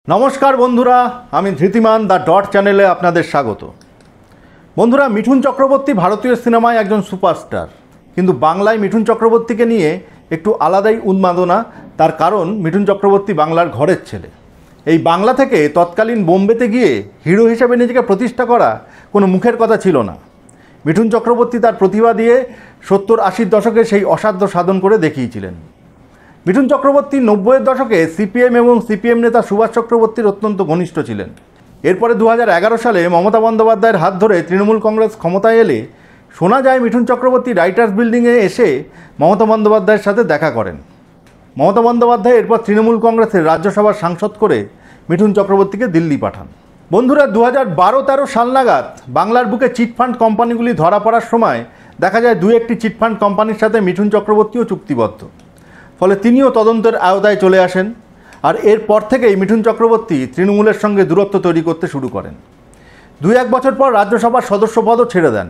नमस्कार बंधुरा आमी धृतिमान द डट चैनेले आपनादेर स्वागत। बंधुरा मिठुन चक्रवर्ती भारतीय सिनेमाय एकजन सुपारस्टार, किन्तु बांगलाय मिठुन चक्रवर्तीके निये एकटू आलादाई उन्मादना। तार कारण मिठुन चक्रवर्ती बांगलार घरेर छेले। এই বাংলা থেকে তৎকালীন বোম্বেতে গিয়ে হিরো হিসেবে নিজেকে প্রতিষ্ঠা করা কোনো মুখের কথা ছিল না। মিঠুন চক্রবর্তী তার প্রতিভা দিয়ে 70-80 দশকে সেই অসাধ্য সাধন করে দেখিয়েছিলেন। মিঠুন চক্রবর্তী 90-এর দশকে সিপিএম এবং সিপিএম নেতা সুভাষ চক্রবর্তীর অত্যন্ত ঘনিষ্ঠ ছিলেন। এরপরে 2011 সালে মমতা বন্দ্যোপাধ্যায়ের হাত ধরে তৃণমূল কংগ্রেস ক্ষমতায় এলে শোনা যায় মিঠুন চক্রবর্তী রাইটার্স বিল্ডিংয়ে এসে মমতা বন্দ্যোপাধ্যায়ের সাথে দেখা করেন। মমতা বন্দ্যোপাধ্যায় এরপর তৃণমূল কংগ্রেসের রাজ্যসভার সাংসদ করে মিঠুন চক্রবর্তীকে দিল্লি পাঠান। বন্ধুরা 2012-13 সাল নাগাদ বাংলার বুকে চিটফান্ড কোম্পানিগুলি ধরা পড়ার সময় দেখা যায় দুই একটি চিটফান্ড কোম্পানির সাথে মিঠুন চক্রবর্তীও চুক্তিবদ্ধ। ফলে তিনিও তদন্তের আওতায় চলে আসেন। আর এরপর থেকেই মিঠুন চক্রবর্তী তৃণমূলের সঙ্গে দূরত্ব তৈরি করতে শুরু করেন। 2-1 বছর পর রাজ্যসভার সদস্য পদও ছেড়ে দেন।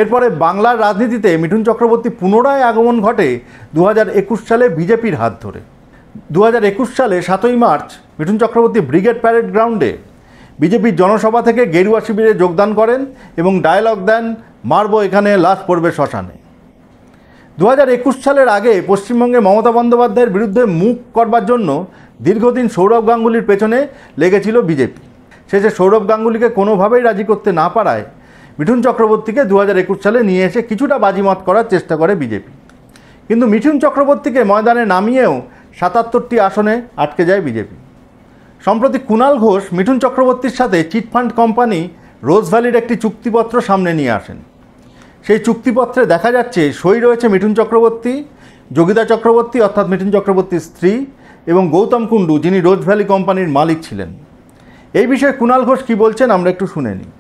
এরপরে বাংলার রাজনীতিতে মিঠুন চক্রবর্তী পুনরায় আগমন ঘটে 2021 সালে বিজেপির হাত ধরে। 2021 সালে 7ই March Mithun Chakraborty brigade parade গ্রাউন্ডে বিজেপির জনসভা থেকে গেরুয়া শিবিরে যোগদান করেন এবং ডায়লগ দেন, মারবো এখানে, লাশ পড়বে শ্মশানে। 2021 সালের আগে পশ্চিমবঙ্গে মমতা বন্দ্যোপাধ্যায়ের বিরুদ্ধে মুখ করবার জন্য দীর্ঘদিন সৌরভ গাঙ্গুলির পেছনে লেগেছিল বিজেপি। শেষে সৌরভ গাঙ্গুলিকে কোনোভাবেই রাজি করতে না পারায় মিঠুন চক্রবর্তীকে 2021 সালে নিয়ে এসে কিছুটা বাজিমাত করার চেষ্টা করে বিজেপি। কিন্তু মিঠুন চক্রবর্তীকে ময়দানে নামিয়েও 77টি আসনে আটকে যায় বিজেপি। সম্প্রতি কুণাল ঘোষ মিঠুন চক্রবর্তীর সাথে চিটফান্ড কোম্পানি রোজ ভ্যালির একটি চুক্তিপত্র সামনে নিয়ে আসেন। সেই চুক্তিপত্রে দেখা যাচ্ছে সই রয়েছে মিঠুন চক্রবর্তী, যোগিতা চক্রবর্তী অর্থাৎ মিঠুন চক্রবর্তীর স্ত্রী এবং গৌতম কুণ্ডু, যিনি রোজ ভ্যালি কোম্পানির মালিক ছিলেন। এই বিষয়ে কুণাল ঘোষ কী বলছেন আমরা একটু শুনে নিই।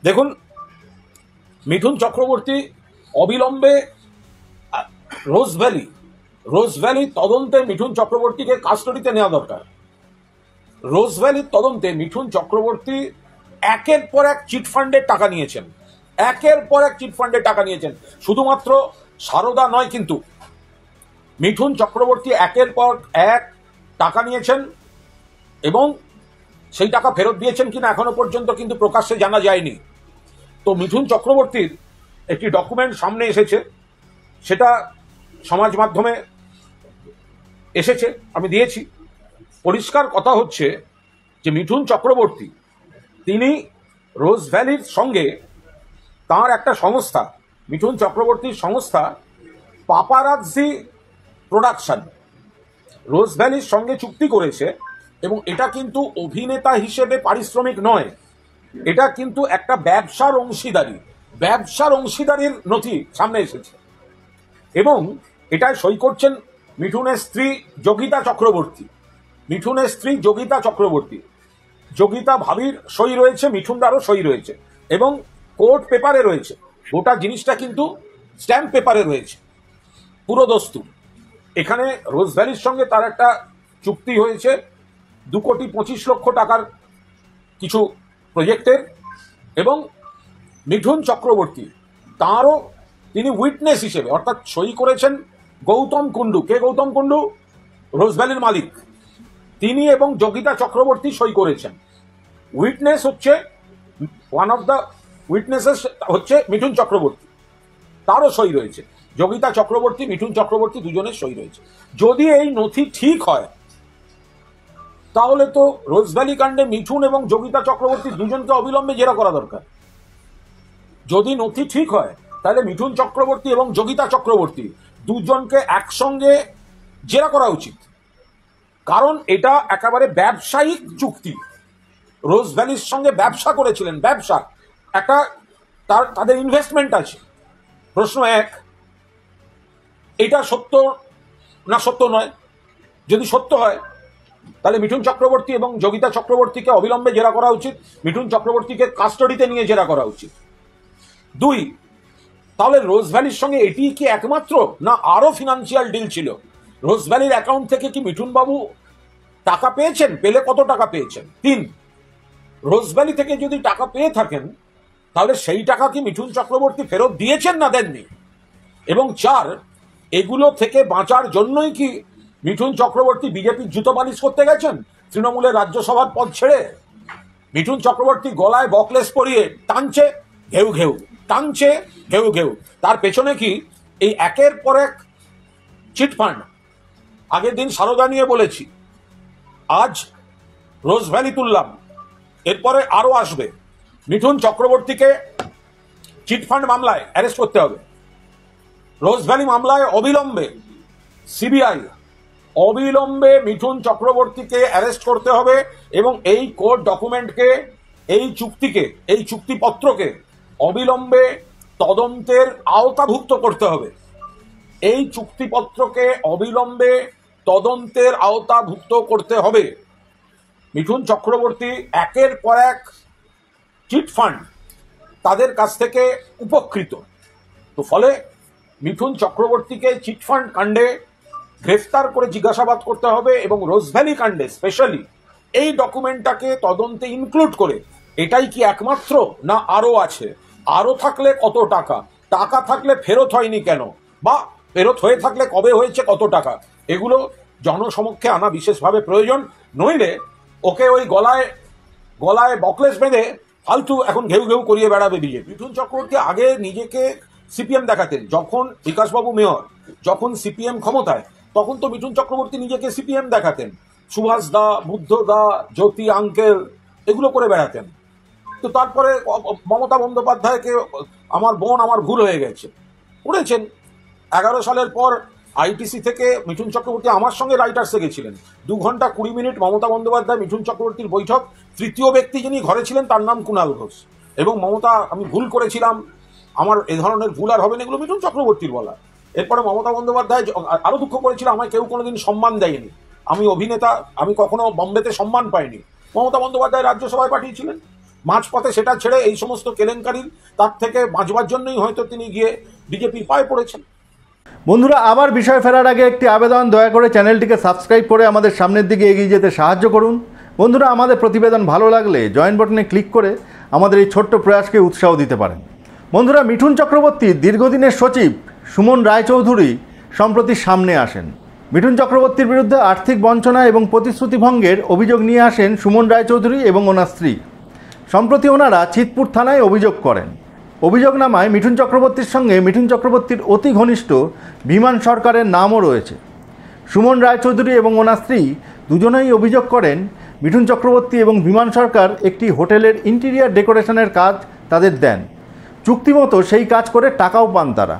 দেখুন, মিঠুন চক্রবর্তী অবিলম্বে রোজ ভ্যালি তদন্তে মিঠুন চক্রবর্তীকে কাস্টডিতে নেওয়া দরকার। রোজ ভ্যালির তদন্তে মিঠুন চক্রবর্তী একের পর এক চিটফান্ডের টাকা নিয়েছেন। শুধুমাত্র সারদা নয়, কিন্তু মিঠুন চক্রবর্তী একের পর এক টাকা নিয়েছেন এবং সেই টাকা ফেরত দিয়েছেন কিনা এখনো পর্যন্ত কিন্তু প্রকাশ্যে জানা যায়নি। তো মিঠুন চক্রবর্তীর একটি ডকুমেন্ট সামনে এসেছে, সেটা সমাজ মাধ্যমে এসেছে, আমি দিয়েছি। পরিষ্কার কথা হচ্ছে যে মিঠুন চক্রবর্তী তিনি রোজ ভ্যালির সঙ্গে তার একটা সংস্থা, মিঠুন চক্রবর্তীর সংস্থা পাপারাজ্জি প্রোডাকশন, রোজ ভ্যালির সঙ্গে চুক্তি করেছে এবং এটা কিন্তু অভিনেতা হিসেবে পারিশ্রমিক নয়, এটা কিন্তু একটা ব্যবসার অংশীদারির নথি সামনে এসেছে এবং এটায় সই করছেন মিঠুনের স্ত্রী যোগিতা চক্রবর্তী। যোগিতা ভাবির সই রয়েছে, মিঠুনদারও সই রয়েছে এবং কোর্ট পেপারে রয়েছে। গোটা জিনিসটা কিন্তু স্ট্যাম্প পেপারে রয়েছে পুরো দস্তুর। এখানে রোজ ভ্যালির সঙ্গে তার একটা চুক্তি হয়েছে 2,25,00,000 টাকার কিছু প্রজেক্টের এবং মিঠুন চক্রবর্তী তাঁরও তিনি উইটনেস হিসেবে, অর্থাৎ সই করেছেন গৌতম কুণ্ডু। কে গৌতম কুণ্ডু? রোজ ভ্যালির মালিক। তিনি এবং যোগিতা চক্রবর্তী সই করেছেন। উইটনেস হচ্ছে, ওয়ান অফ দ্য উইটনেসেস হচ্ছে মিঠুন চক্রবর্তী, তারও সই রয়েছে। যোগিতা চক্রবর্তী, মিঠুন চক্রবর্তী দুজনের সই রয়েছে। যদি এই নথি ঠিক হয় তাহলে তো রোজ ভ্যালি কাণ্ডে মিঠুন এবং যোগিতা চক্রবর্তী দুজনকে অবিলম্বে জেরা করা দরকার। যদি নথি ঠিক হয় তাহলে মিঠুন চক্রবর্তী এবং যোগিতা চক্রবর্তী দুজনকে একসঙ্গে জেরা করা উচিত, কারণ এটা একেবারে ব্যবসায়িক চুক্তি। রোজ ভ্যালির সঙ্গে ব্যবসা করেছিলেন, ব্যবসা একটা তাদের ইনভেস্টমেন্ট আছে। প্রশ্ন এক, এটা সত্য না সত্য নয়? যদি সত্য হয় তাহলে মিঠুন চক্রবর্তী এবং যোগিতা চক্রবর্তীকে অবিলম্বে জেরা করা উচিত, মিঠুন চক্রবর্তীকে কাস্টডিতে নিয়ে জেরা করা উচিত। 2, তাহলে রোজ ভ্যালির সঙ্গে এটি কি একমাত্র, না আরো ফিনান্সিয়াল ডিল ছিল? রোজ ভ্যালির অ্যাকাউন্ট থেকে কি মিঠুন বাবু টাকা পেয়েছেন? পেলে কত টাকা পেয়েছেন? 3, রোজ ভ্যালি থেকে যদি টাকা পেয়ে থাকেন তাহলে সেই টাকা কি মিঠুন চক্রবর্তী ফেরত দিয়েছেন না দেননি? এবং 4, এগুলো থেকে বাঁচার জন্যই কি মিঠুন চক্রবর্তী বিজেপির জুতো পালিশ করতে গেছেন তৃণমূলের রাজ্যসভার পদ ছেড়ে? মিঠুন চক্রবর্তী গলায় বকলেস পরিয়ে টানছে ঘেউ ঘেউ, টানছে ঘেউ ঘেউ। তার পেছনে কি এই একের পর এক চিটফান্ড? আগের দিন সারদা নিয়ে বলেছি, আজ রোজ ভ্যালি তুললাম, এরপরে আরো আসবে। মিঠুন চক্রবর্তীকে চিটফান্ড মামলায় অ্যারেস্ট করতে হবে। রোজ ভ্যালি মামলায় অবিলম্বে সিবিআই অবিলম্বে মিঠুন চক্রবর্তীকে অ্যারেস্ট করতে হবে এবং এই কোর্ট ডকুমেন্টকে, এই চুক্তিকে, এই চুক্তিপত্রকে অবিলম্বে তদন্তের আওতাভুক্ত করতে হবে। এই চুক্তিপত্রকে অবিলম্বে তদন্তের আওতাভুক্ত করতে হবে। মিঠুন চক্রবর্তী একের পর এক চিটফান্ড তাদের কাছ থেকে উপকৃত। তো ফলে মিঠুন চক্রবর্তীকে চিটফান্ড কাণ্ডে গ্রেফতার করে জিজ্ঞাসাবাদ করতে হবে এবং রোজভ্যালি কাণ্ডে স্পেশালি এই ডকুমেন্টটাকে তদন্তে ইনক্লুড করে, এটাই কি একমাত্র, না আরো আছে? আরো থাকলে কত টাকা, টাকা থাকলে ফেরত হয়নি কেন, বা ফেরত হয়ে থাকলে কবে হয়েছে, কত টাকা, এগুলো জনসমক্ষে আনা বিশেষভাবে প্রয়োজন। নইলে ওকে ওই গলায় গলায় বকলেস বেঁধে ফালতু এখন ঘেউ ঘেউ করিয়ে বেড়াবে বিজেপি। মিঠুন চক্রবর্তী আগে নিজেকে সিপিএম দেখাতেন, যখন বিকাশবাবু মেয়র, যখন সিপিএম ক্ষমতায়, তখন তো মিঠুন চক্রবর্তী নিজেকে সিপিএম দেখাতেন, সুভাষ দা, বুদ্ধ দা, জ্যোতি আঙ্কেল, এগুলো করে বেড়াতেন। তো তারপরে মমতা বন্দ্যোপাধ্যায়কে আমার বোন, আমার ভুল হয়ে গেছে করেছেন। 11 সালের পর আইটিসি থেকে মিঠুন চক্রবর্তী আমার সঙ্গে রাইটার্সে গেছিলেন, 2 ঘন্টা 20 মিনিট মমতা বন্দ্যোপাধ্যায় মিঠুন চক্রবর্তীর বৈঠক। তৃতীয় ব্যক্তি যিনি ঘরে ছিলেন তার নাম কুণাল ঘোষ। এবং মমতা, আমি ভুল করেছিলাম, আমার এ ধরনের ভুল আর হবে না, এগুলো মিঠুন চক্রবর্তীর বলা। এরপরে মমতা বন্দ্যোপাধ্যায় আরো দুঃখ করেছিল, আমায় কেউ কোনোদিন সম্মান দেয়নি, আমি অভিনেতা, আমি কখনো বম্বেতে সম্মান পাইনি। মমতা বন্দ্যোপাধ্যায় রাজ্যসভায় পাঠিয়েছিলেন, মাঝপথে সেটা ছেড়ে এই সমস্ত কেলেঙ্কারির তার থেকে বাঁচবার জন্যই হয়তো তিনি গিয়ে বিজেপির পায়ে পড়েছেন। বন্ধুরা, আবার বিষয় ফেরার আগে একটি আবেদন, দয়া করে চ্যানেলটিকে সাবস্ক্রাইব করে আমাদের সামনের দিকে এগিয়ে যেতে সাহায্য করুন। বন্ধুরা, আমাদের প্রতিবেদন ভালো লাগলে জয়েন বাটনে ক্লিক করে আমাদের এই ছোট্ট প্রয়াসকে উৎসাহ দিতে পারেন। বন্ধুরা, মিঠুন চক্রবর্তীর দীর্ঘদিনের সচিব সুমন রায়চৌধুরী সম্প্রতি সামনে আসেন। মিঠুন চক্রবর্তীর বিরুদ্ধে আর্থিক বঞ্চনা এবং প্রতিশ্রুতি ভঙ্গের অভিযোগ নিয়ে আসেন সুমন রায়চৌধুরী এবং ওনার স্ত্রী। সম্প্রতি ওনারা চিতপুর থানায় অভিযোগ করেন। অভিযোগনামায় মিঠুন চক্রবর্তীর সঙ্গে মিঠুন চক্রবর্তীর অতি ঘনিষ্ঠ বিমান সরকারের নামও রয়েছে। সুমন রায়চৌধুরী এবং ওনার স্ত্রী দুজনেই অভিযোগ করেন মিঠুন চক্রবর্তী এবং বিমান সরকার একটি হোটেলের ইন্টেরিয়ার ডেকোরেশনের কাজ তাদের দেন, চুক্তিমতো সেই কাজ করে টাকাও পান তারা।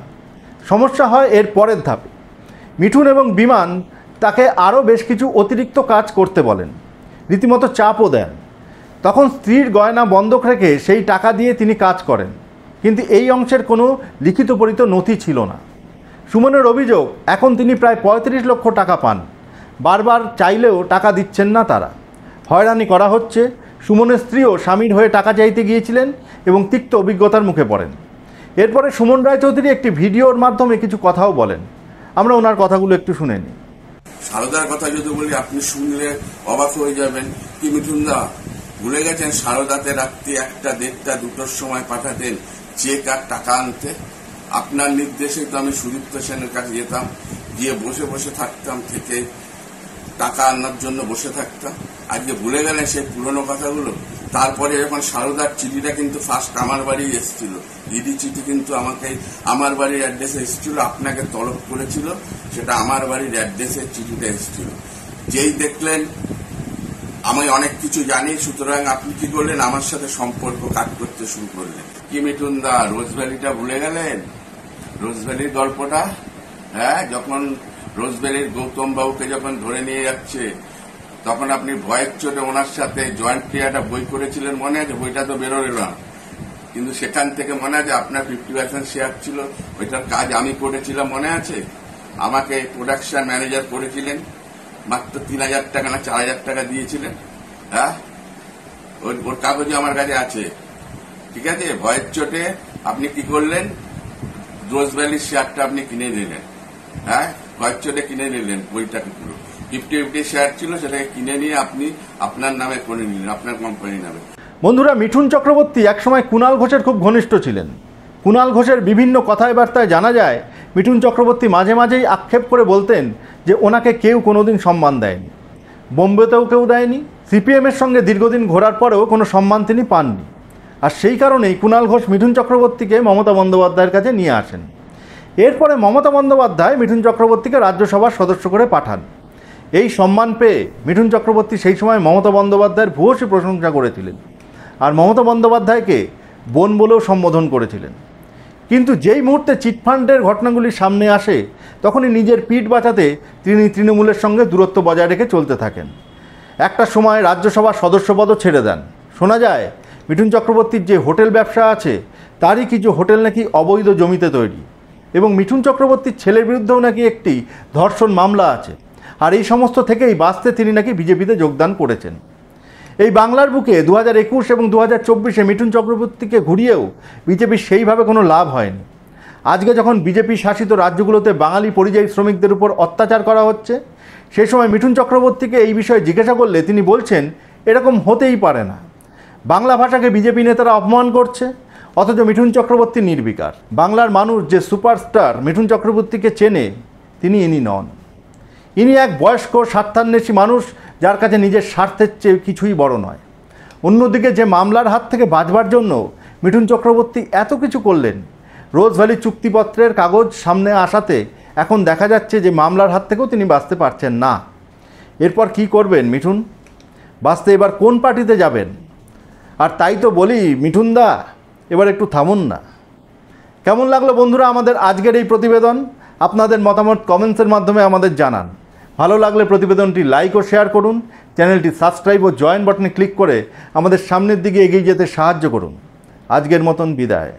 সমস্যা হয় এর পরের ধাপে। মিঠুন এবং বিমান তাকে আরও বেশ কিছু অতিরিক্ত কাজ করতে বলেন, রীতিমতো চাপও দেন। তখন স্ত্রীর গয়না বন্ধক রেখে সেই টাকা দিয়ে তিনি কাজ করেন, কিন্তু এই অংশের কোনো লিখিত পরিত নথি ছিল না। সুমনের অভিযোগ, এখন তিনি প্রায় 35 লক্ষ টাকা পান, বারবার চাইলেও টাকা দিচ্ছেন না তারা, হয়রানি করা হচ্ছে। সুমনের স্ত্রীও স্বামীর হয়ে টাকা চাইতে গিয়েছিলেন এবং তিক্ত অভিজ্ঞতার মুখে পড়েন। এরপরে সুমন রায়চৌধুরী একটি ভিডিওর মাধ্যমে কিছু কথাও বলেন, আমরা ওনার কথাগুলো একটু শুনে নিই। সারদার কথা যদি বলি, আপনি শুনলে অবাক হয়ে যাবেন। কি মিঠুনদা ভুলে গেছেন সারদাতে রাত্রি 1টা, 1:30, 2টোর সময় পাঠাতেন চেক আর টাকা আনতে? আপনার নির্দেশে তো আমি সুদীপ্ত সেনের কাছে যেতাম, গিয়ে বসে বসে থাকতাম, থেকে টাকা আনার জন্য বসে থাকতাম। আজকে ভুলে গেলেন সেই পুরনো কথাগুলো? তারপরে যখন সারদার চিঠিটা কিন্তু ফার্স্ট আমার বাড়ি এসেছিল, ইডি চিঠি কিন্তু আমাকে আমার বাড়ির অ্যাড্রেসে এসেছিল, আপনাকে তলব করেছিল, সেটা আমার বাড়ির অ্যাড্রেসে চিঠিটা এসেছিল। যেই দেখলেন আমি অনেক কিছু জানি, সুতরাং আপনি কি করলেন, আমার সাথে সম্পর্ক কাট করতে শুরু করলেন। কি মিঠুনদা রোজভ্যালিটা ভুলে গেলেন? রোজভ্যালির গল্পটা, হ্যাঁ, যখন রোজভ্যালির গৌতম বাবুকে যখন ধরে নিয়ে যাচ্ছে, তখন আপনি ভয়ের চোটে ওনার সাথে জয়েন্ট ক্রিয়াটা বই করেছিলেন, মনে আছে? বইটা তো বেরোল না, কিন্তু সেখান থেকে মনে আছে আপনার 50% শেয়ার ছিল, ওইটার কাজ আমি করেছিলাম, মনে আছে? আমাকে প্রোডাকশন ম্যানেজার করেছিলেন, মাত্র 3000 টাকা না 4000 টাকা দিয়েছিলেন। হ্যাঁ, ওর কাগজে আমার কাছে আছে, ঠিক আছে? ভয়ের চোটে আপনি কি করলেন, রোজভ্যালির শেয়ারটা আপনি কিনে নিলেন। হ্যাঁ, ভয়ের চোটে কিনে নিলেন বইটাকে, পুরো 50-50 শেয়ার ছিল, সেটাকে কিনে নিয়ে আপনি আপনার নামে করে নিলেন, আপনার কোম্পানির নামে। বন্ধুরা, মিঠুন চক্রবর্তী একসময় কুণাল ঘোষের খুব ঘনিষ্ঠ ছিলেন। কুণাল ঘোষের বিভিন্ন কথায় বার্তায় জানা যায় মিঠুন চক্রবর্তী মাঝে মাঝেই আক্ষেপ করে বলতেন যে ওনাকে কেউ কোনোদিন সম্মান দেয়নি, বোম্বেতেও কেউ দেয়নি, সিপিএমের সঙ্গে দীর্ঘদিন ঘোরার পরেও কোনো সম্মান তিনি পাননি। আর সেই কারণেই কুণাল ঘোষ মিঠুন চক্রবর্তীকে মমতা বন্দ্যোপাধ্যায়ের কাছে নিয়ে আসেন। এরপরে মমতা বন্দ্যোপাধ্যায় মিঠুন চক্রবর্তীকে রাজ্যসভার সদস্য করে পাঠান। এই সম্মান পেয়ে মিঠুন চক্রবর্তী সেই সময় মমতা বন্দ্যোপাধ্যায়ের ভূয়সী প্রশংসা করেছিলেন আর মমতা বন্দ্যোপাধ্যায়কে বোন বলেও সম্বোধন করেছিলেন। কিন্তু যেই মুহূর্তে চিটফান্ডের ঘটনাগুলি সামনে আসে তখনই নিজের পিঠ বাঁচাতে তিনি তৃণমূলের সঙ্গে দূরত্ব বজায় রেখে চলতে থাকেন। একটা সময় রাজ্যসভার সদস্যপদও ছেড়ে দেন। শোনা যায় মিঠুন চক্রবর্তীর যে হোটেল ব্যবসা আছে তারই কিছু হোটেল নাকি অবৈধ জমিতে তৈরি, এবং মিঠুন চক্রবর্তীর ছেলের বিরুদ্ধেও নাকি একটি ধর্ষণ মামলা আছে। আর এই সমস্ত থেকেই বাঁচতে তিনি নাকি বিজেপিতে যোগদান করেছেন। এই বাংলার বুকে 2021 এবং 2024-এ মিঠুন চক্রবর্তীকে ঘুরিয়েও বিজেপির সেইভাবে কোনো লাভ হয়নি। আজকে যখন বিজেপি শাসিত রাজ্যগুলোতে বাঙালি পরিযায়ী শ্রমিকদের উপর অত্যাচার করা হচ্ছে, সেই সময় মিঠুন চক্রবর্তীকে এই বিষয়ে জিজ্ঞাসা করলে তিনি বলছেন এরকম হতেই পারে না, বাংলা ভাষাকে বিজেপি নেতারা অপমান করছে, অথচ মিঠুন চক্রবর্তী নির্বিকার। বাংলার মানুষ যে সুপারস্টার মিঠুন চক্রবর্তীকে চেনে তিনি ইনি নন। ইনি এক বয়স্ক স্বার্থান্বেষী মানুষ যার কাছে নিজের স্বার্থের চেয়ে কিছুই বড় নয়। অন্যদিকে যে মামলার হাত থেকে বাঁচবার জন্য মিঠুন চক্রবর্তী এত কিছু করলেন, রোজ ভ্যালি চুক্তিপত্রের কাগজ সামনে আসাতে এখন দেখা যাচ্ছে যে মামলার হাত থেকেও তিনি বাঁচতে পারছেন না। এরপর কি করবেন মিঠুন? বাঁচতে এবার কোন পার্টিতে যাবেন? আর তাই তো বলি মিঠুনদা, এবার একটু থামুন না। কেমন লাগলো বন্ধুরা আমাদের আজকের এই প্রতিবেদন? আপনাদের মতামত কমেন্টসের মাধ্যমে আমাদের জানান। ভালো লাগলে প্রতিবেদনটি লাইক ও শেয়ার করুন, চ্যানেলটি সাবস্ক্রাইব ও জয়েন বাটনে ক্লিক করে আমাদের সামনের দিকে এগিয়ে যেতে সাহায্য করুন। আজকের মতন বিদায়।